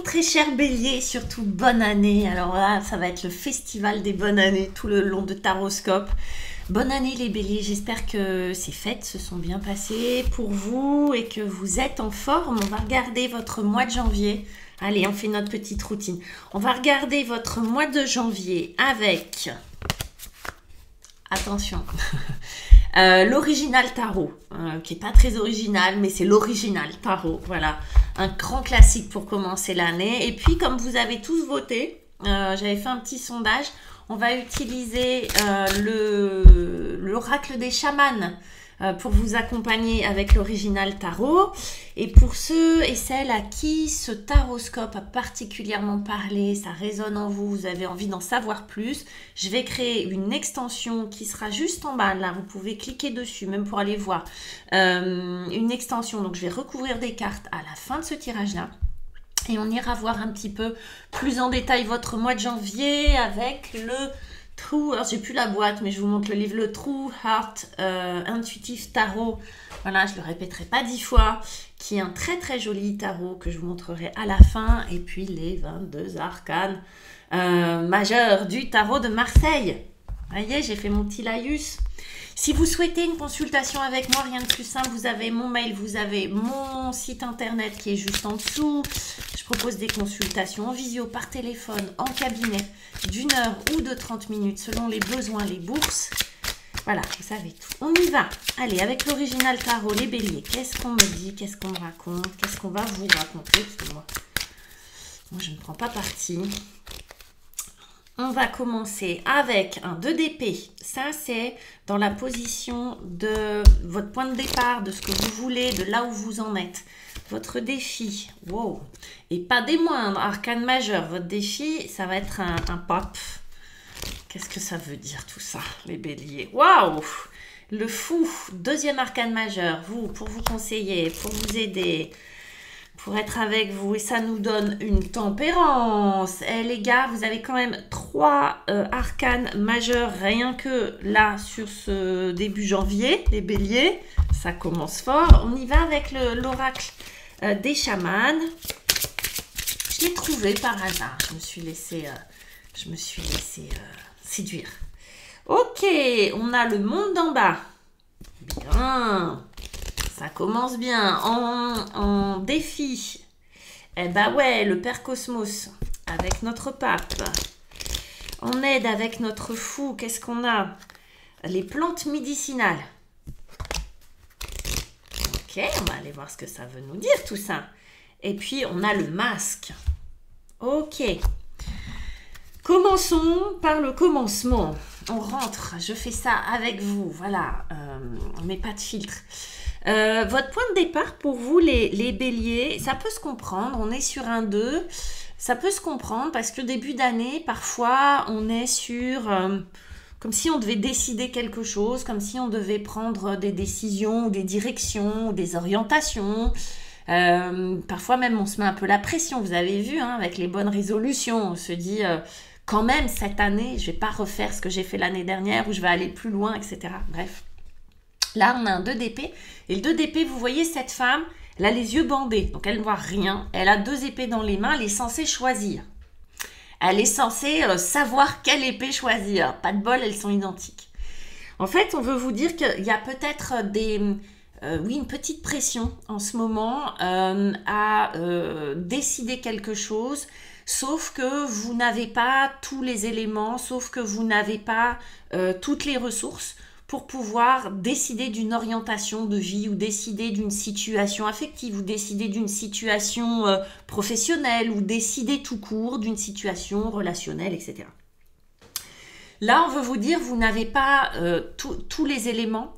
très chers béliers, surtout bonne année. Alors là, ça va être le festival des bonnes années tout le long de Taroscope. Bonne année les béliers, j'espère que ces fêtes se sont bien passées pour vous et que vous êtes en forme. On va regarder votre mois de janvier. Allez, on fait notre petite routine. On va regarder votre mois de janvier avec... Attention, l'original tarot, qui n'est pas très original, mais c'est l'original tarot, voilà, un grand classique pour commencer l'année. Et puis, comme vous avez tous voté, j'avais fait un petit sondage, on va utiliser l'oracle des chamans pour vous accompagner avec l'original tarot. Et pour ceux et celles à qui ce taroscope a particulièrement parlé, ça résonne en vous, vous avez envie d'en savoir plus, je vais créer une extension qui sera juste en bas, là vous pouvez cliquer dessus, même pour aller voir, une extension, donc je vais recouvrir des cartes à la fin de ce tirage-là. Et on ira voir un petit peu plus en détail votre mois de janvier avec le True, alors j'ai plus la boîte, mais je vous montre le livre, le True Heart Intuitive Tarot. Voilà, je le répéterai pas 10 fois, qui est un très très joli tarot que je vous montrerai à la fin. Et puis les 22 arcanes majeurs du tarot de Marseille. Vous voyez, j'ai fait mon petit laïus. Si vous souhaitez une consultation avec moi, rien de plus simple, vous avez mon mail, vous avez mon site internet qui est juste en dessous. Je propose des consultations en visio, par téléphone, en cabinet, d'1 heure ou de 30 minutes selon les besoins, les bourses. Voilà, vous savez tout. On y va. Allez, avec l'original tarot, les béliers, qu'est-ce qu'on me dit, qu'est-ce qu'on me raconte, qu'est-ce qu'on va vous raconter, parce que moi, je ne prends pas parti. On va commencer avec un 2 d'épée. Ça, c'est dans la position de votre point de départ, de ce que vous voulez, de là où vous en êtes. Votre défi, wow. Et pas des moindres, arcane majeur. Votre défi, ça va être un pop. Qu'est-ce que ça veut dire tout ça, les béliers? Waouh! Le fou, deuxième arcane majeur. Vous, pour vous conseiller, pour vous aider, pour être avec vous, et ça nous donne une tempérance. Eh les gars, vous avez quand même 3 arcanes majeurs rien que là sur ce début janvier, les béliers. Ça commence fort. On y va avec l'oracle des chamans. Je l'ai trouvé par hasard. Je me suis laissée séduire. Ok, on a le monde d'en bas. Bien. Ça commence bien. En défi, eh ben ouais, le Père Cosmos avec notre pape. En aide avec notre fou, qu'est-ce qu'on a? Les plantes médicinales. Ok, on va aller voir ce que ça veut nous dire tout ça. Et puis, on a le masque. Ok. Commençons par le commencement. On rentre, je fais ça avec vous. Voilà, on met pas de filtre. Votre point de départ pour vous, les béliers, ça peut se comprendre, on est sur un 2, ça peut se comprendre parce que début d'année, parfois, on est sur, comme si on devait décider quelque chose, comme si on devait prendre des décisions, ou des directions, ou des orientations. Parfois même, on se met un peu la pression, vous avez vu, hein, avec les bonnes résolutions, on se dit... quand même, cette année, je ne vais pas refaire ce que j'ai fait l'année dernière ou je vais aller plus loin, etc. Bref. Là, on a un 2 d'épée. Et le 2 d'épée, vous voyez, cette femme, elle a les yeux bandés. Donc, elle ne voit rien. Elle a 2 épées dans les mains. Elle est censée choisir. Elle est censée savoir quelle épée choisir. Pas de bol, elles sont identiques. En fait, on veut vous dire qu'il y a peut-être une petite pression en ce moment à décider quelque chose. Sauf que vous n'avez pas tous les éléments, sauf que vous n'avez pas toutes les ressources pour pouvoir décider d'une orientation de vie ou décider d'une situation affective ou décider d'une situation professionnelle ou décider tout court d'une situation relationnelle, etc. Là, on veut vous dire, vous n'avez pas tous les éléments.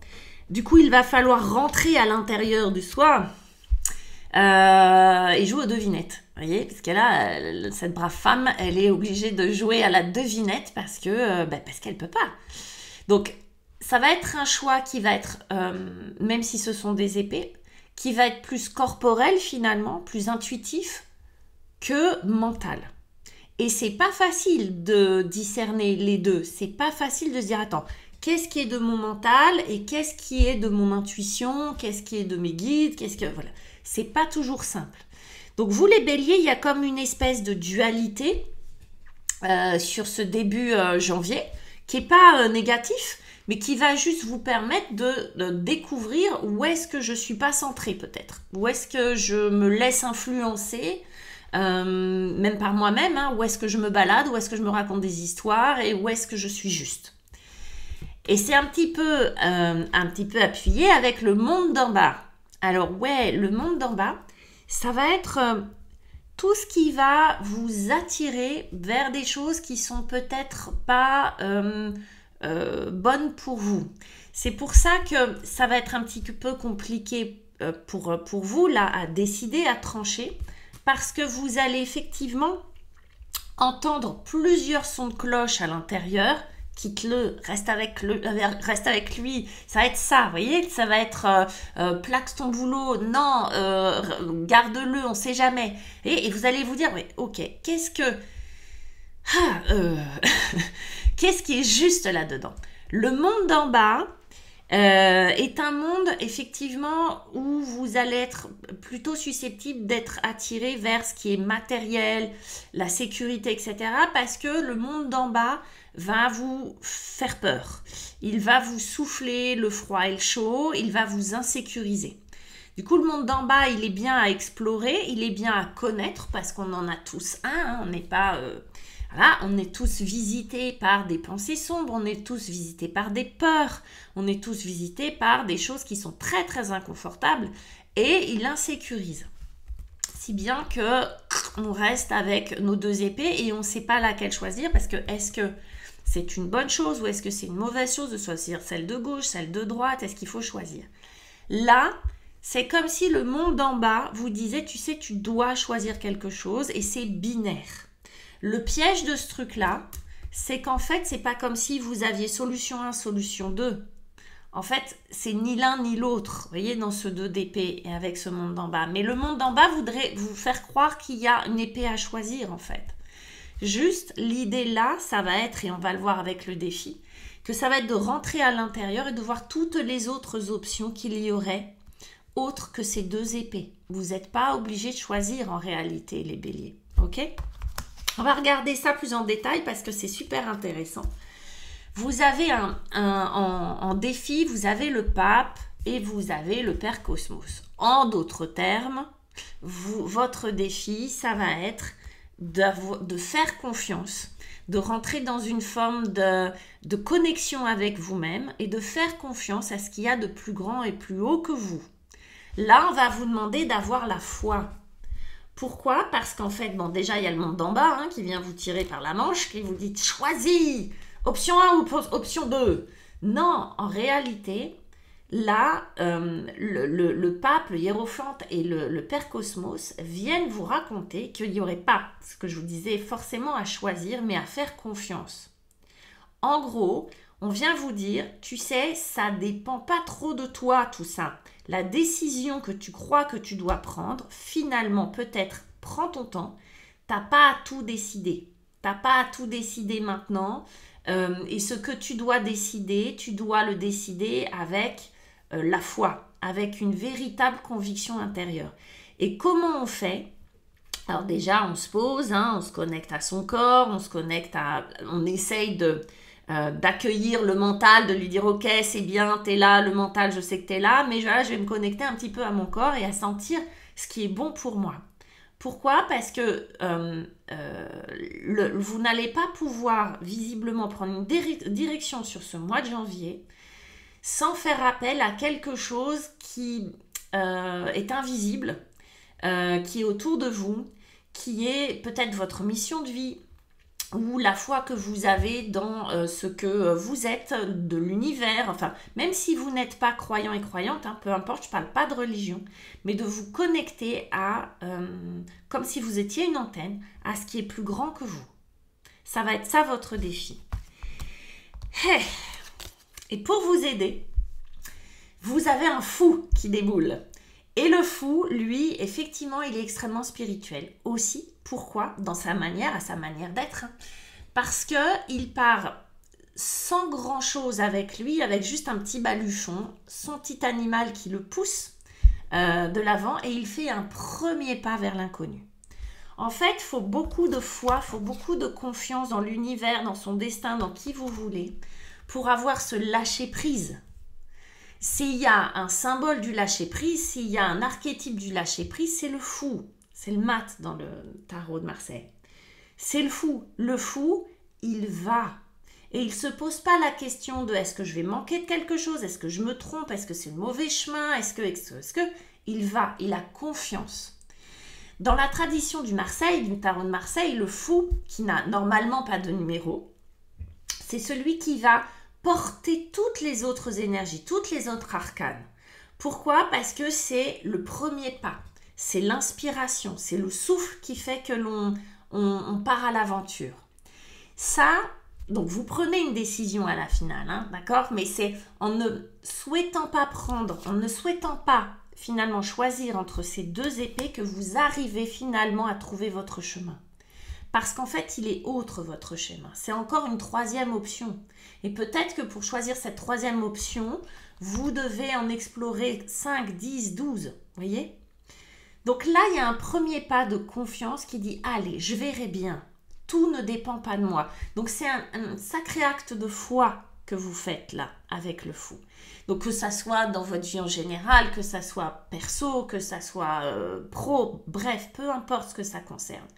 Du coup, il va falloir rentrer à l'intérieur de soi et jouer aux devinettes. Vous voyez, parce que là, cette brave femme, elle est obligée de jouer à la devinette parce qu'elle ne peut pas. Donc, ça va être un choix qui va être, même si ce sont des épées, qui va être plus corporel finalement, plus intuitif que mental. Et c'est pas facile de discerner les deux. C'est pas facile de se dire, attends, qu'est-ce qui est de mon mental et qu'est-ce qui est de mon intuition, qu'est-ce qui est de mes guides, voilà. C'est pas toujours simple. Donc vous les béliers, il y a comme une espèce de dualité sur ce début janvier, qui n'est pas négatif, mais qui va juste vous permettre de découvrir où est-ce que je ne suis pas centrée peut-être, où est-ce que je me laisse influencer, même par moi-même, hein, où est-ce que je me balade, où est-ce que je me raconte des histoires et où est-ce que je suis juste. Et c'est un petit peu appuyé avec le monde d'en bas. Alors ouais, le monde d'en bas, ça va être tout ce qui va vous attirer vers des choses qui sont peut-être pas bonnes pour vous. C'est pour ça que ça va être un petit peu compliqué pour vous là à décider, à trancher, parce que vous allez effectivement entendre plusieurs sons de cloche à l'intérieur. Quitte-le, reste avec lui, ça va être ça, vous voyez, ça va être plaque ton boulot, non, garde-le, on ne sait jamais. Et vous allez vous dire, oui, ok, qu'est-ce qui est juste là-dedans? Le monde d'en bas est un monde effectivement où vous allez être plutôt susceptible d'être attiré vers ce qui est matériel, la sécurité, etc. Parce que le monde d'en bas va vous faire peur. Il va vous souffler le froid et le chaud, il va vous insécuriser. Du coup, le monde d'en bas, il est bien à explorer, il est bien à connaître parce qu'on en a tous un, hein, on n'est pas... Voilà, on est tous visités par des pensées sombres, on est tous visités par des peurs, on est tous visités par des choses qui sont très très inconfortables et il insécurise. Si bien que on reste avec nos deux épées et on ne sait pas laquelle choisir parce que est-ce que c'est une bonne chose ou est-ce que c'est une mauvaise chose de choisir celle de gauche, celle de droite, est-ce qu'il faut choisir? Là, c'est comme si le monde d'en bas vous disait, tu sais, tu dois choisir quelque chose et c'est binaire. Le piège de ce truc-là, c'est qu'en fait, c'est pas comme si vous aviez solution 1, solution 2. En fait, c'est ni l'un ni l'autre, vous voyez, dans ce 2 d'épée et avec ce monde d'en bas. Mais le monde d'en bas voudrait vous faire croire qu'il y a une épée à choisir, en fait. Juste, l'idée là, ça va être, et on va le voir avec le défi, que ça va être de rentrer à l'intérieur et de voir toutes les autres options qu'il y aurait, autres que ces 2 épées. Vous n'êtes pas obligé de choisir en réalité, les béliers, ok ? On va regarder ça plus en détail parce que c'est super intéressant. Vous avez en défi, vous avez le pape et vous avez le Père Cosmos. En d'autres termes, votre défi, ça va être de faire confiance, de rentrer dans une forme de connexion avec vous-même et de faire confiance à ce qu'il y a de plus grand et plus haut que vous. Là, on va vous demander d'avoir la foi. Pourquoi? Parce qu'en fait, bon, déjà, il y a le monde d'en bas qui vient vous tirer par la manche, qui vous dit « choisis, option 1 ou option 2 ». Non, en réalité, là, le pape, le hiérophante et le Père Cosmos viennent vous raconter qu'il n'y aurait pas, ce que je vous disais, forcément à choisir, mais à faire confiance. En gros, on vient vous dire, tu sais, ça dépend pas trop de toi tout ça. La décision que tu crois que tu dois prendre, finalement, peut-être, prends ton temps. T'as pas à tout décider. T'as pas à tout décider maintenant. Et ce que tu dois décider, tu dois le décider avec la foi, avec une véritable conviction intérieure. Et comment on fait? Alors déjà, on se pose, on se connecte à son corps, on essaye d'accueillir le mental, de lui dire ok c'est bien, t'es là, le mental je sais que t'es là, mais là je vais me connecter un petit peu à mon corps et à sentir ce qui est bon pour moi. Pourquoi? Parce que vous n'allez pas pouvoir visiblement prendre une direction sur ce mois de janvier sans faire appel à quelque chose qui est invisible, qui est autour de vous, qui est peut-être votre mission de vie, ou la foi que vous avez dans ce que vous êtes, de l'univers, enfin, même si vous n'êtes pas croyant et croyante, peu importe, je ne parle pas de religion, mais de vous connecter à, comme si vous étiez une antenne, à ce qui est plus grand que vous. Ça va être ça votre défi. Et pour vous aider, vous avez un fou qui déboule. Et le fou, lui, effectivement, il est extrêmement spirituel aussi. Pourquoi? À sa manière d'être. Parce qu'il part sans grand chose avec lui, avec juste un petit baluchon, son petit animal qui le pousse, de l'avant et il fait un premier pas vers l'inconnu. En fait, il faut beaucoup de foi, il faut beaucoup de confiance dans l'univers, dans son destin, dans qui vous voulez, pour avoir ce lâcher-prise. S'il y a un symbole du lâcher-prise, s'il y a un archétype du lâcher-prise, c'est le fou. C'est le mat dans le tarot de Marseille. C'est le fou. Le fou, il va. Et il ne se pose pas la question de est-ce que je vais manquer de quelque chose, est-ce que je me trompe, est-ce que c'est le mauvais chemin, est-ce que... Il va, il a confiance. Dans la tradition du tarot de Marseille, le fou, qui n'a normalement pas de numéro, c'est celui qui va porter toutes les autres énergies, toutes les autres arcanes. Pourquoi? Parce que c'est le premier pas, c'est l'inspiration, c'est le souffle qui fait que on part à l'aventure. Ça, donc vous prenez une décision à la finale, hein, d'accord? Mais c'est en ne souhaitant pas finalement choisir entre ces deux épées que vous arrivez finalement à trouver votre chemin. Parce qu'en fait, il est autre votre chemin. C'est encore une troisième option. Et peut-être que pour choisir cette troisième option, vous devez en explorer 5, 10, 12. Voyez? Donc là, il y a un premier pas de confiance qui dit « Allez, je verrai bien. Tout ne dépend pas de moi. » Donc c'est un sacré acte de foi que vous faites là, avec le fou. Donc que ça soit dans votre vie en général, que ça soit perso, que ça soit pro, bref, peu importe ce que ça concerne.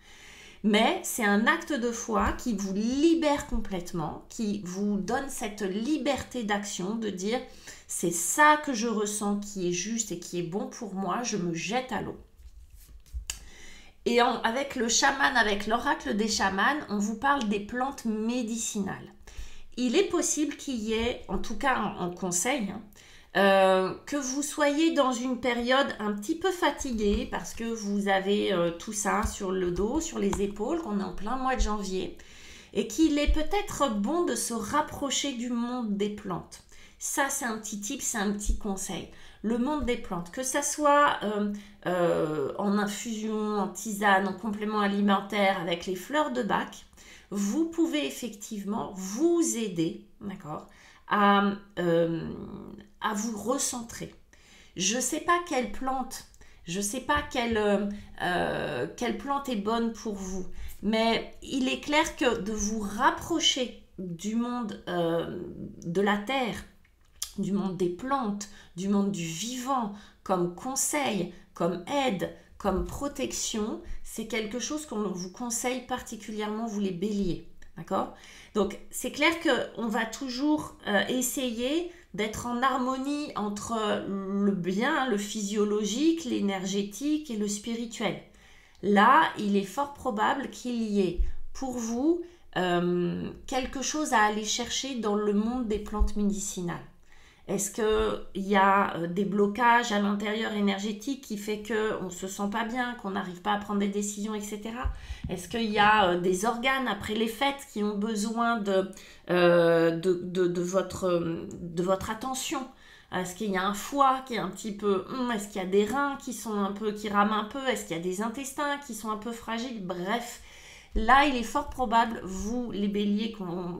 Mais c'est un acte de foi qui vous libère complètement, qui vous donne cette liberté d'action, de dire c'est ça que je ressens qui est juste et qui est bon pour moi, je me jette à l'eau. Et avec le chaman, avec l'oracle des chamans, on vous parle des plantes médicinales. Il est possible qu'il y ait, en tout cas en conseil, que vous soyez dans une période un petit peu fatiguée parce que vous avez tout ça sur le dos, sur les épaules, qu'on est en plein mois de janvier, et qu'il est peut-être bon de se rapprocher du monde des plantes. Ça, c'est un petit tip, c'est un petit conseil. Le monde des plantes, que ça soit en infusion, en tisane, en complément alimentaire avec les fleurs de Bach, vous pouvez effectivement vous aider, d'accord, à vous recentrer. Je ne sais pas quelle plante, je ne sais pas quelle plante est bonne pour vous, mais il est clair que de vous rapprocher du monde de la terre, du monde des plantes, du monde du vivant, comme conseil, comme aide, comme protection, c'est quelque chose qu'on vous conseille particulièrement, vous les béliers. D'accord? Donc, c'est clair qu'on va toujours essayer d'être en harmonie entre le bien, le physiologique, l'énergétique et le spirituel. Là, il est fort probable qu'il y ait pour vous quelque chose à aller chercher dans le monde des plantes médicinales. Est-ce qu'il y a des blocages à l'intérieur énergétique qui fait qu'on ne se sent pas bien, qu'on n'arrive pas à prendre des décisions, etc. Est-ce qu'il y a des organes après les fêtes qui ont besoin de votre attention? Est-ce qu'il y a un foie qui est un petit peu... Est-ce qu'il y a des reins qui rament un peu? Est-ce qu'il y a des intestins qui sont un peu fragiles? Bref. Là, il est fort probable, vous, les béliers,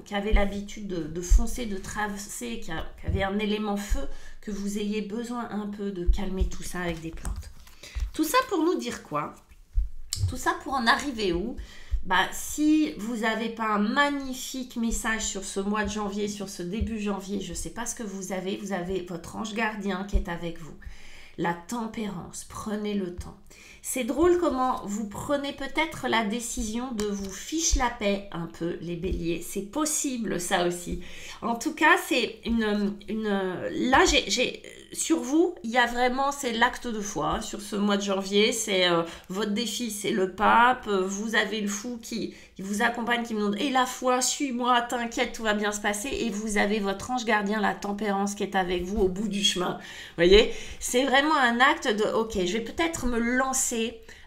qui avez l'habitude de foncer, de traverser, qui avez un élément feu, que vous ayez besoin un peu de calmer tout ça avec des plantes. Tout ça pour nous dire quoi? Tout ça pour en arriver où? Si vous n'avez pas un magnifique message sur ce mois de janvier, sur ce début janvier, je ne sais pas ce que vous avez votre ange gardien qui est avec vous. La tempérance, prenez le temps. C'est drôle comment vous prenez peut-être la décision de vous fiche la paix un peu, les béliers. C'est possible, ça aussi. En tout cas, c'est là, sur vous, il y a vraiment, c'est l'acte de foi. Hein, sur ce mois de janvier, c'est votre défi, c'est le pape. Vous avez le fou qui vous accompagne, qui vous demande « Et la foi, suis-moi, t'inquiète, tout va bien se passer. » Et vous avez votre ange gardien, la tempérance, qui est avec vous au bout du chemin. Vous voyez? C'est vraiment un acte de « Ok, je vais peut-être me lancer.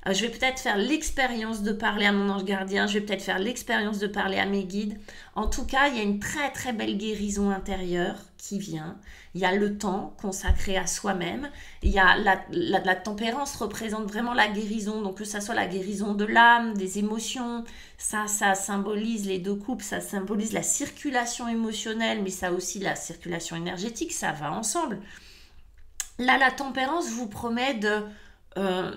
Je vais peut-être faire l'expérience de parler à mon ange gardien. Je vais peut-être faire l'expérience de parler à mes guides. » En tout cas, il y a une très très belle guérison intérieure qui vient. Il y a le temps consacré à soi-même. Il y a la tempérance représente vraiment la guérison. Donc que ça soit la guérison de l'âme, des émotions, ça symbolise les deux coupes, ça symbolise la circulation émotionnelle, mais ça aussi la circulation énergétique, ça va ensemble. Là, la tempérance vous promet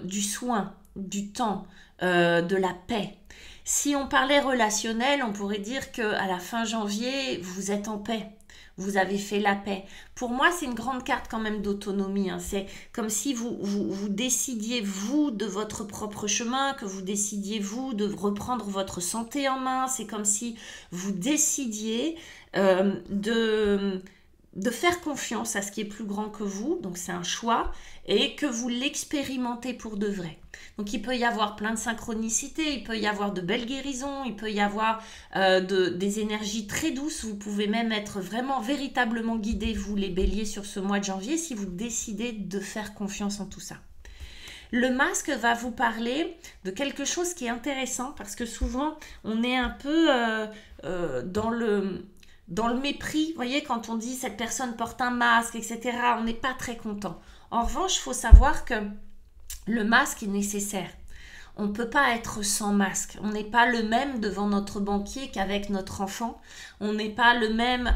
du soin, du temps, de la paix. Si on parlait relationnel, on pourrait dire qu'à la fin janvier, vous êtes en paix. Vous avez fait la paix. Pour moi, c'est une grande carte quand même d'autonomie. Hein. C'est comme si vous décidiez, vous, de votre propre chemin, que vous décidiez, vous, de reprendre votre santé en main. C'est comme si vous décidiez de faire confiance à ce qui est plus grand que vous, donc c'est un choix, et que vous l'expérimentez pour de vrai. Donc il peut y avoir plein de synchronicités, il peut y avoir de belles guérisons, il peut y avoir des énergies très douces, vous pouvez même être vraiment véritablement guidés, vous les béliers, sur ce mois de janvier, si vous décidez de faire confiance en tout ça. Le masque va vous parler de quelque chose qui est intéressant, parce que souvent on est un peu dans le mépris, vous voyez, quand on dit cette personne porte un masque, etc., on n'est pas très content. En revanche, il faut savoir que le masque est nécessaire. On ne peut pas être sans masque. On n'est pas le même devant notre banquier qu'avec notre enfant. On n'est pas le même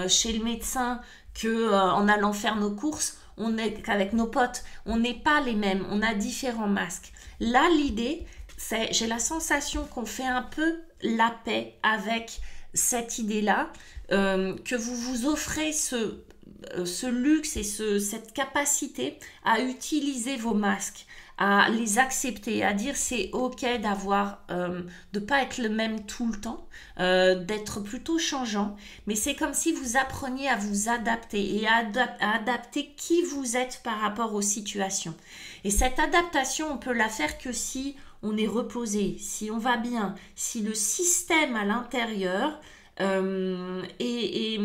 chez le médecin qu'en allant faire nos courses. On est qu'avec nos potes. On n'est pas les mêmes. On a différents masques. Là, l'idée, c'est, j'ai la sensation qu'on fait un peu la paix avec cette idée-là, que vous vous offrez ce luxe et cette capacité à utiliser vos masques, à les accepter, à dire c'est ok d'avoir, de pas être le même tout le temps, d'être plutôt changeant, mais c'est comme si vous appreniez à vous adapter et à adapter qui vous êtes par rapport aux situations. Et cette adaptation, on peut la faire que si on est reposé, si on va bien, si le système à l'intérieur est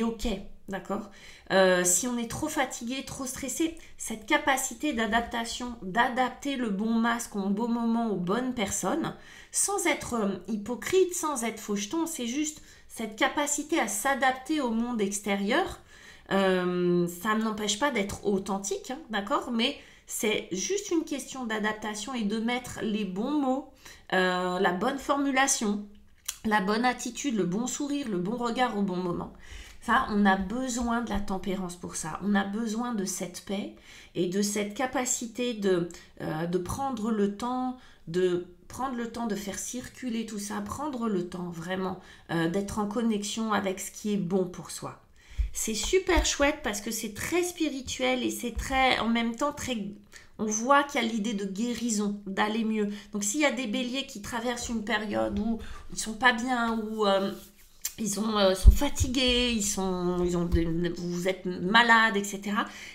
ok, d'accord. Si on est trop fatigué, trop stressé, cette capacité d'adaptation, d'adapter le bon masque au bon moment aux bonnes personnes, sans être hypocrite, sans être faucheton, c'est juste cette capacité à s'adapter au monde extérieur. Ça ne n'empêche pas d'être authentique, hein, d'accord, mais c'est juste une question d'adaptation et de mettre les bons mots, la bonne formulation, la bonne attitude, le bon sourire, le bon regard au bon moment. Ça, on a besoin de la tempérance pour ça. On a besoin de cette paix et de cette capacité de prendre le temps, de faire circuler tout ça, prendre le temps vraiment d'être en connexion avec ce qui est bon pour soi. C'est super chouette parce que c'est très spirituel et c'est très, en même temps, très... On voit qu'il y a l'idée de guérison, d'aller mieux. Donc s'il y a des béliers qui traversent une période où ils sont pas bien, où ils sont fatigués, vous êtes malade, etc.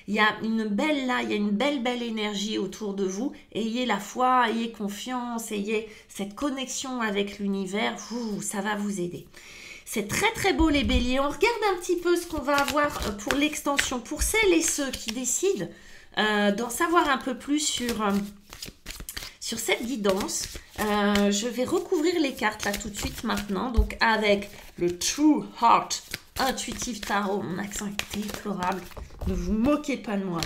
Il y a une belle énergie autour de vous. Ayez la foi, ayez confiance, ayez cette connexion avec l'univers. Ça va vous aider. C'est très très beau les béliers. On regarde un petit peu ce qu'on va avoir pour l'extension. Pour celles et ceux qui décident d'en savoir un peu plus sur cette guidance, je vais recouvrir les cartes là tout de suite maintenant. Donc avec le True Heart Intuitive Tarot, mon accent est déplorable, ne vous moquez pas de moi.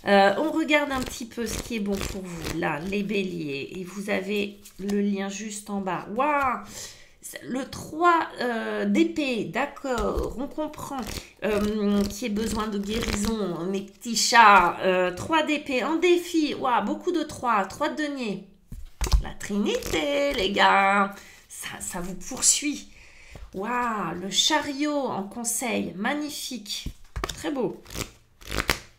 On regarde un petit peu ce qui est bon pour vous, là, les béliers. Et vous avez le lien juste en bas. Waouh! Le 3 d'épée, d'accord, on comprend qu'il y ait besoin de guérison, mes petits chats. 3 d'épée en défi, waouh, beaucoup de 3 de denier. La Trinité, les gars, ça vous poursuit. Waouh, le chariot en conseil, magnifique, très beau.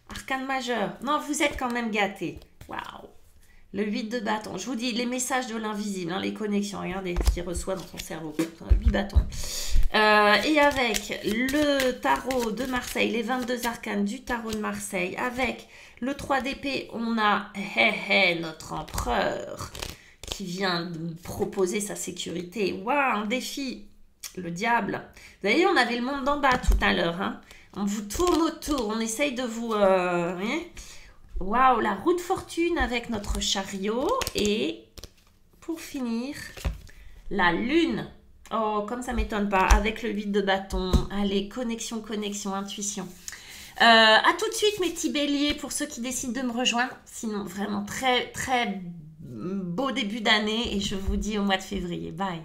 Arcane majeur, non, vous êtes quand même gâtés. Waouh. Le 8 de bâton. Je vous dis, les messages de l'invisible, hein, les connexions. Regardez ce qu'il reçoit dans son cerveau. 8 bâtons. Et avec le tarot de Marseille, les 22 arcanes du tarot de Marseille, avec le 3 d'épée, on a notre empereur qui vient de proposer sa sécurité. Waouh, un défi. Le diable. Vous voyez, on avait le monde d'en bas tout à l'heure. Hein. On vous tourne autour. On essaye de vous... Waouh, la roue de fortune avec notre chariot. Et pour finir, la lune. Oh, comme ça ne m'étonne pas. Avec le 8 de bâton. Allez, connexion, intuition. À tout de suite, mes petits béliers, pour ceux qui décident de me rejoindre. Sinon, vraiment, très, très beau début d'année. Et je vous dis au mois de février. Bye.